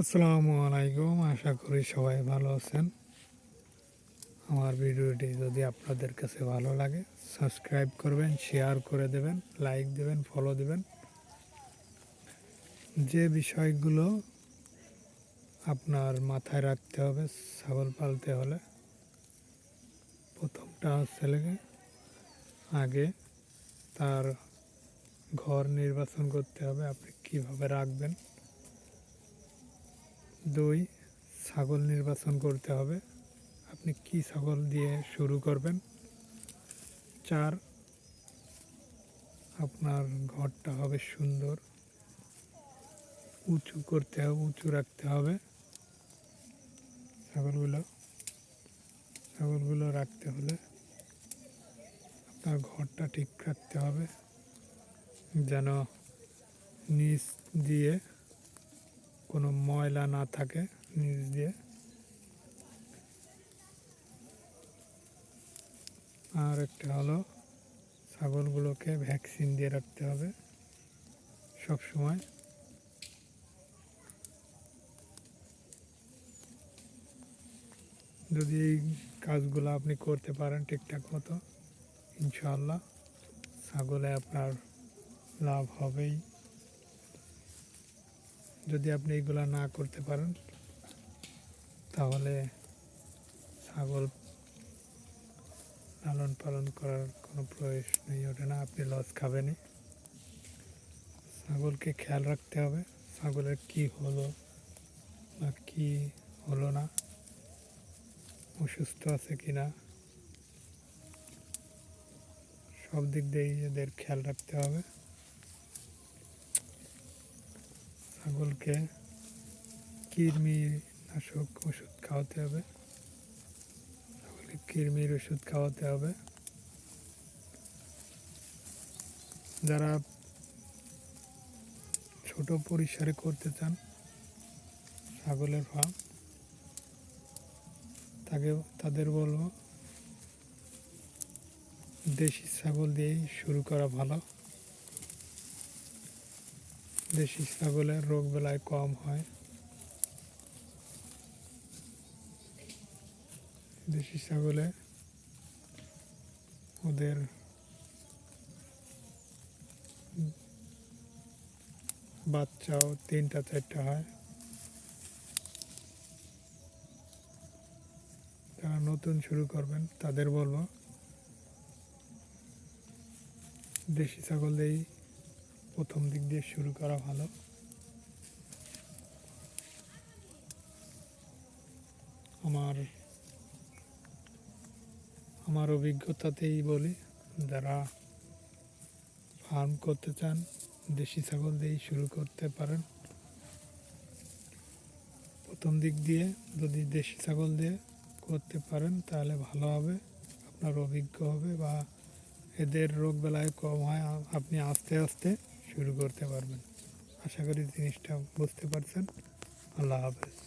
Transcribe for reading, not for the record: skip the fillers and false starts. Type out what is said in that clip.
আসসালামু আলাইকুম, আশা করি সবাই ভালো আছেন। আমার ভিডিওটি যদি আপনাদের কাছে ভালো লাগে সাবস্ক্রাইব করবেন, শেয়ার করে দেবেন, লাইক দেবেন, ফলো দেবেন। যে বিষয়গুলো আপনার মাথায় রাখতে হবে ছাগল পালতে হলে, প্রথমটা হচ্ছে আগে তার ঘর নির্বাচন করতে হবে, আপনি কিভাবে রাখবেন। 2, ছাগল নির্বাচন করতে হবে, আপনি কি ছাগল দিয়ে শুরু করবেন। 4, আপনার ঘরটা হবে সুন্দর, উঁচু করতে হবে, উঁচু রাখতে হবে। ছাগলগুলো রাখতে হলে আপনার ঘরটা ঠিক রাখতে হবে, যেন নিচ দিয়ে কোনো ময়লা না থাকে। নিচ দিয়ে আর একটা হলো ছাগলগুলোকে ভ্যাকসিন দিয়ে রাখতে হবে সব সময়। যদি এই কাজগুলো আপনি করতে পারেন ঠিকঠাক মতো, ইনশাআল্লাহ ছাগলে আপনার লাভ হবেই। যদি আপনি এইগুলো না করতে পারেন তাহলে ছাগল লালন পালন করার কোনো প্রয়োজনই ওঠে না, আপনি লস খাবেনই। ছাগলকে খেয়াল রাখতে হবে ছাগলের কি হলো বা কি হলো না, অসুস্থ আছে কিনা, সব দিক দিয়ে এদের খেয়াল রাখতে হবে। ছাগলকে কৃমিনাশক ওষুধ খাওয়াতে হবে, ছাগলকে কৃমির ওষুধ খাওয়াতে হবে। যারা ছোট পরিসরে করতে চান ছাগলের ফার্ম, তাদের বলবো দেশি ছাগল দিয়েই শুরু করা ভালো। দেশি ছাগলের রোগ বেলায় কম হয়। দেশি ছাগলে ওদের বাচ্চাও 3-4টা হয়। যারা নতুন শুরু করবেন তাদের বলবো দেশি ছাগল দিয়েই প্রথম দিক দিয়ে শুরু করা ভালো। আমার অভিজ্ঞতাতেই বলি, যারা ফার্ম করতে চান দেশি ছাগল দিয়েই শুরু করতে পারেন। প্রথম দিক দিয়ে যদি দেশি ছাগল দিয়ে করতে পারেন তাহলে ভালো হবে, আপনার অভিজ্ঞ হবে বা এদের রোগ বেলায় কম হয়, আপনি আস্তে আস্তে শুরু করতে পারবেন। আশা করি জিনিসটা বুঝতে পারছেন। আল্লাহ হাফেজ।